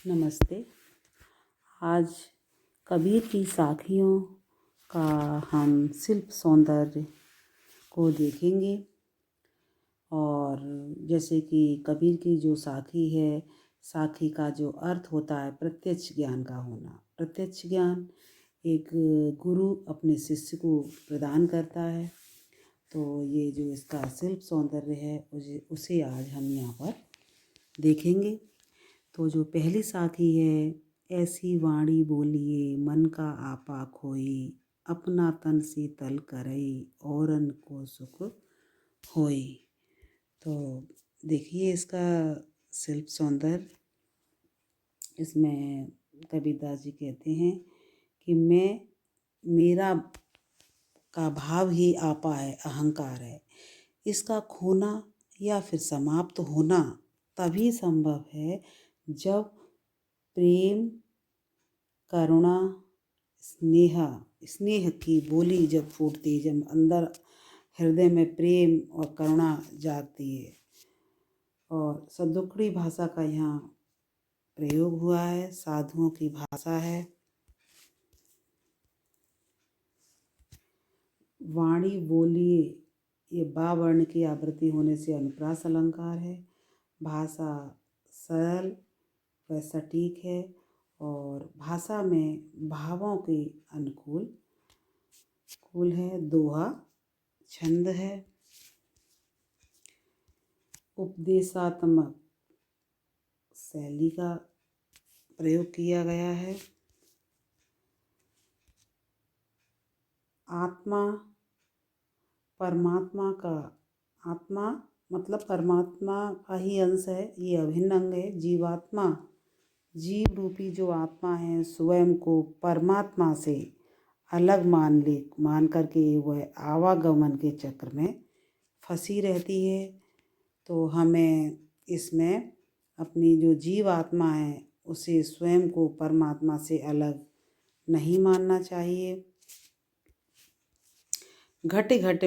नमस्ते। आज कबीर की साखियों का हम शिल्प सौंदर्य को देखेंगे। और जैसे कि कबीर की जो साखी है, साखी का जो अर्थ होता है प्रत्यक्ष ज्ञान का होना। प्रत्यक्ष ज्ञान एक गुरु अपने शिष्य को प्रदान करता है। तो ये जो इसका शिल्प सौंदर्य है उसे आज हम यहाँ पर देखेंगे। तो जो पहली साखी है, ऐसी वाणी बोलिए मन का आपा खोई, अपना तन शीतल करई औरन को सुख होई। तो देखिए इसका शिल्प सौंदर्य। इसमें कबीरदास जी कहते हैं कि मेरा का भाव ही आपा है, अहंकार है। इसका खोना या फिर समाप्त होना तभी संभव है जब प्रेम, करुणा, स्नेह की बोली जब फूटती, जब अंदर हृदय में प्रेम और करुणा जागती है। और सदुक्कड़ी भाषा का यहाँ प्रयोग हुआ है, साधुओं की भाषा है। वाणी बोलिए, ये बा वर्ण की आवृत्ति होने से अनुप्रास अलंकार है। भाषा सरल व सटीक है और भाषा में भावों के अनुकूल है। दोहा छंद है। उपदेशात्मक शैली का प्रयोग किया गया है। आत्मा परमात्मा का, आत्मा मतलब परमात्मा का ही अंश है, ये अभिन्न अंग है। जीवात्मा, जीव रूपी जो आत्मा है स्वयं को परमात्मा से अलग मान करके वह आवागमन के चक्र में फंसी रहती है। तो हमें इसमें अपनी जो जीव आत्मा है उसे स्वयं को परमात्मा से अलग नहीं मानना चाहिए। घटे घट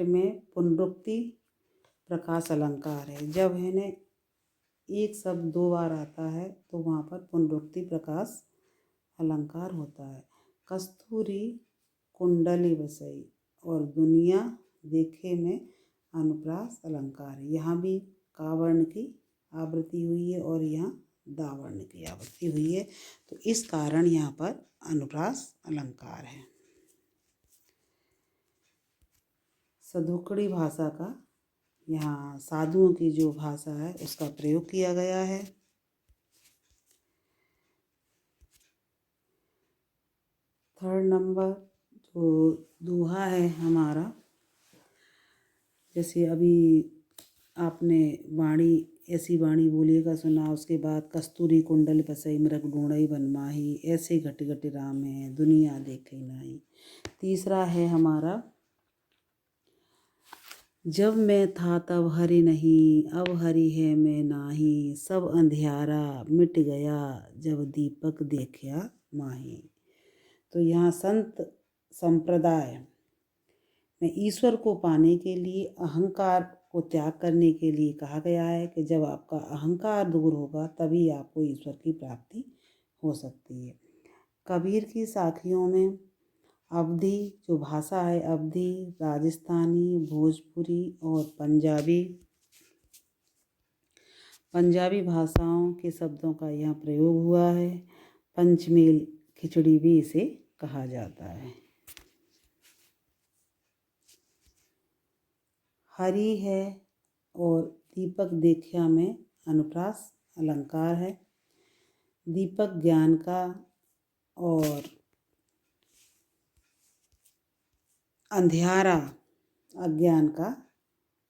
में पुनरुक्ति प्रकाश अलंकार है। जब इन्हें एक शब्द दो बार आता है तो वहाँ पर पुनरुक्ति प्रकाश अलंकार होता है। कस्तूरी कुंडली बसई और दुनिया देखे में अनुप्रास अलंकार है। यहाँ भी कावर्ण की आवृत्ति हुई है और यहाँ दावर्ण की आवृत्ति हुई है। तो इस कारण यहाँ पर अनुप्रास अलंकार है। सदुक्कड़ी भाषा का यहाँ साधुओं की जो भाषा है उसका प्रयोग किया गया है। थर्ड नंबर जो दोहा है हमारा, जैसे अभी आपने ऐसी वाणी बोलिएगा सुना, उसके बाद कस्तूरी कुंडल बसई मृग ढूंढई बन माही, ऐसे घट घट राम है दुनिया देखे नाही। तीसरा है हमारा, जब मैं था तब हरि नहीं, अब हरि है मैं नाही, सब अंधियारा मिट गया जब दीपक देखा माही। तो यहाँ संत संप्रदाय में ईश्वर को पाने के लिए अहंकार को त्याग करने के लिए कहा गया है कि जब आपका अहंकार दूर होगा तभी आपको ईश्वर की प्राप्ति हो सकती है। कबीर की साखियों में अवधी जो भाषा है, अवधी, राजस्थानी, भोजपुरी और पंजाबी भाषाओं के शब्दों का यहाँ प्रयोग हुआ है। पंचमेल खिचड़ी भी इसे कहा जाता है। हरि है और दीपक देखा में अनुप्रास अलंकार है। दीपक ज्ञान का और अंधियारा अज्ञान का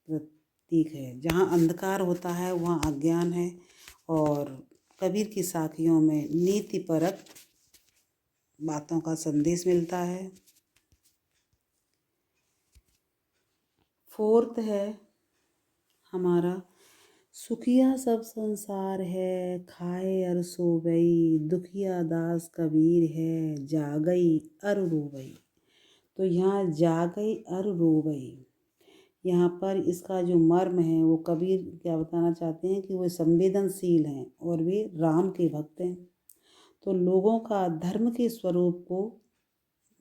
प्रतीक है। जहाँ अंधकार होता है वहाँ अज्ञान है। और कबीर की साखियों में नीतिपरक बातों का संदेश मिलता है। फोर्थ है हमारा, सुखिया सब संसार है खाए अर सोबई, दुखिया दास कबीर है जागई अर रोबई। तो यहाँ जागई अर रोबई यहाँ पर इसका जो मर्म है वो कबीर क्या बताना चाहते हैं कि वो संवेदनशील हैं और वे राम के भक्त हैं। तो लोगों का धर्म के स्वरूप को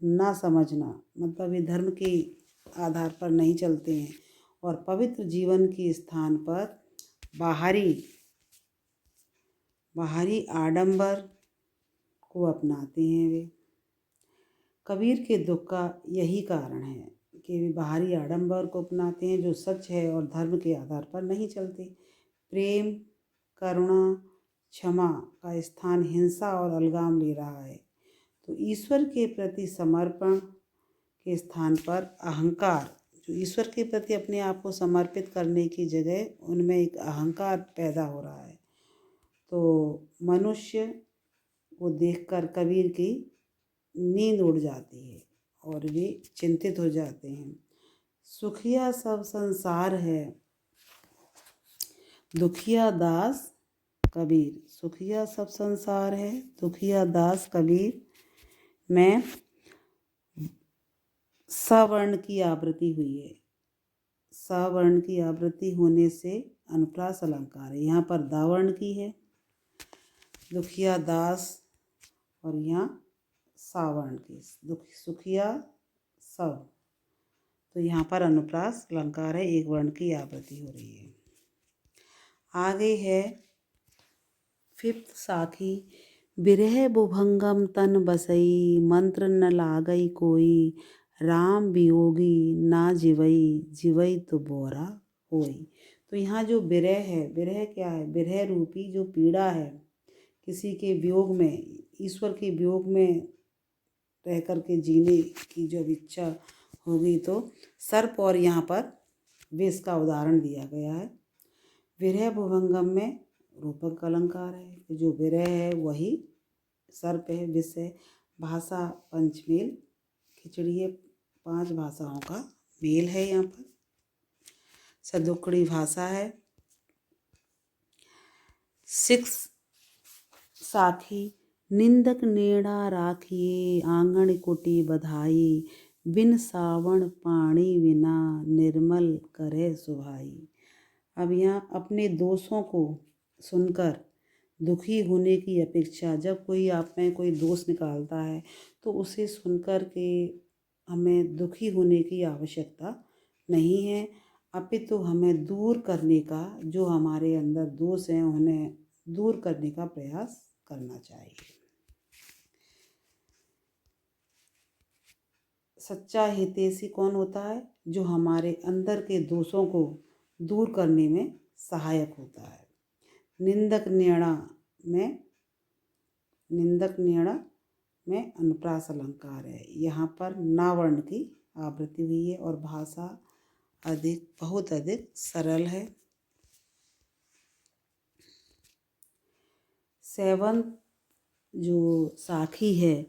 ना समझना, मतलब ये धर्म के आधार पर नहीं चलते हैं और पवित्र जीवन के स्थान पर बाहरी आडंबर को अपनाते हैं वे। कबीर के दुख का यही कारण है कि वे बाहरी आडंबर को अपनाते हैं जो सच है और धर्म के आधार पर नहीं चलते। प्रेम, करुणा, क्षमा का स्थान हिंसा और अलगाम ले रहा है। तो ईश्वर के प्रति समर्पण के स्थान पर अहंकार, जो ईश्वर के प्रति अपने आप को समर्पित करने की जगह उनमें एक अहंकार पैदा हो रहा है। तो मनुष्य को देखकर कबीर की नींद उड़ जाती है और वे चिंतित हो जाते हैं। सुखिया सब संसार है, दुखिया दास कबीर। सुखिया सब संसार है, दुखिया दास कबीर में सवर्ण की आवृत्ति हुई है। सवर्ण की आवृत्ति होने से अनुप्रास अलंकार है। यहाँ पर दावर्ण की है, दुखिया दास, और यहाँ सावर्ण की, सुखिया सब। तो यहाँ पर अनुप्रास अलंकार है, एक वर्ण की आवृत्ति हो रही है। आगे है फिफ्थ साखी। बिरह बुभंगम तन बसई, मंत्र न लागई कोई, राम वियोगी ना जिवई, जिवई तो बोरा होई। तो यहाँ जो विरह है, विरह क्या है? विरह रूपी जो पीड़ा है, किसी के वियोग में, ईश्वर के वियोग में रह कर के जीने की जो इच्छा होगी, तो सर्प और यहाँ पर विष का उदाहरण दिया गया है। विरह भुभंगम में रूपक अलंकार है, जो विरह है वही सर्प है, विष है। भाषा पंचमेल खिचड़ी है, 5 भाषाओं का मेल है। यहाँ पर सदुकड़ी भाषा है। 6 साखी। निंदक नेड़ा राखिए, आंगन कुटी बधाई, बिन सावण पाणी विना, निर्मल करे सुभाई। अब यहाँ अपने दोषों को सुनकर दुखी होने की अपेक्षा, जब कोई आप में कोई दोष निकालता है तो उसे सुनकर के हमें दुखी होने की आवश्यकता नहीं है, अपितु हमें दूर करने का, जो हमारे अंदर दोष हैं उन्हें दूर करने का प्रयास करना चाहिए। सच्चा हितैषी कौन होता है? जो हमारे अंदर के दोषों को दूर करने में सहायक होता है। निंदक नेड़ा में अनुप्रास अलंकार है। यहाँ पर नावर्ण की आवृत्ति हुई है और भाषा बहुत अधिक सरल है। 7 जो साखी है।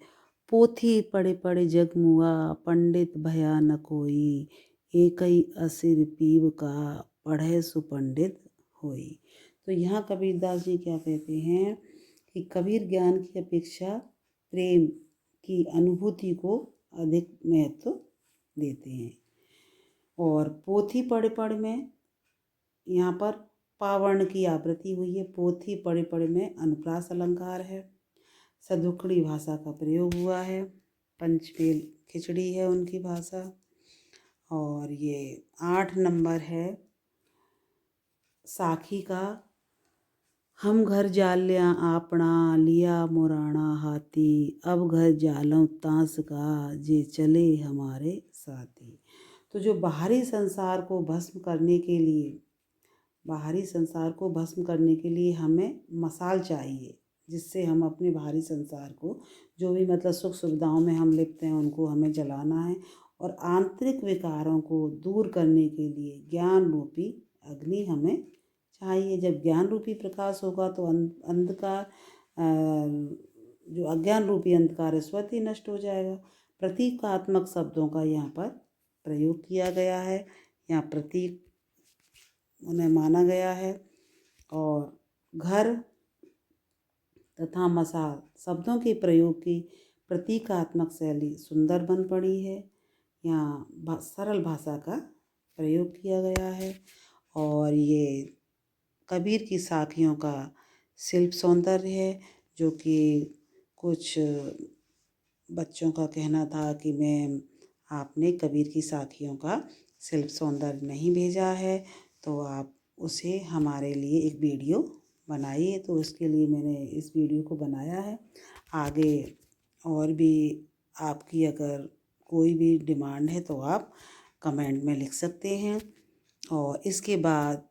पोथी पढ़े पढ़े जग मुआ, पंडित भया न कोई, एकई असिर पीव का, पढ़े सुपंडित होई। तो यहाँ कबीरदास जी क्या कहते हैं कि कबीर ज्ञान की अपेक्षा प्रेम की अनुभूति को अधिक महत्व देते हैं। और पोथी पढ़े पढ़े में यहाँ पर पावर्ण की आवृत्ति हुई है। पोथी पढ़े पढ़े में अनुप्रास अलंकार है। सदुकड़ी भाषा का प्रयोग हुआ है। पंचमेल खिचड़ी है उनकी भाषा। और ये 8 नंबर है साखी का। हम घर जाल्या आपना, लिया मुराना हाथी, अब घर जालों तांस का, जे चले हमारे साथी। तो जो बाहरी संसार को भस्म करने के लिए हमें मशाल चाहिए, जिससे हम अपने बाहरी संसार को, जो भी मतलब सुख सुविधाओं में हम लिप्त हैं, उनको हमें जलाना है। और आंतरिक विकारों को दूर करने के लिए ज्ञान रूपी अग्नि हमें चाहिए। जब ज्ञान रूपी प्रकाश होगा तो अंधकार, जो अज्ञान रूपी अंधकार है, स्वतः ही नष्ट हो जाएगा। प्रतीकात्मक शब्दों का यहाँ पर प्रयोग किया गया है। यहाँ प्रतीक उन्हें माना गया है। और घर तथा मशाल शब्दों के प्रयोग की प्रतीकात्मक शैली सुंदर बन पड़ी है। यहाँ सरल भाषा का प्रयोग किया गया है। और ये कबीर की साखियों का शिल्प सौंदर्य है, जो कि कुछ बच्चों का कहना था कि मैम आपने कबीर की साखियों का शिल्प सौंदर्य नहीं भेजा है, तो आप उसे हमारे लिए एक वीडियो बनाइए। तो उसके लिए मैंने इस वीडियो को बनाया है। आगे और भी आपकी अगर कोई भी डिमांड है तो आप कमेंट में लिख सकते हैं। और इसके बाद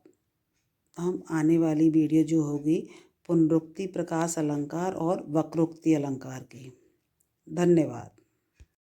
हम आने वाली वीडियो जो होगी पुनरुक्ति प्रकाश अलंकार और वक्रोक्ति अलंकार की। धन्यवाद।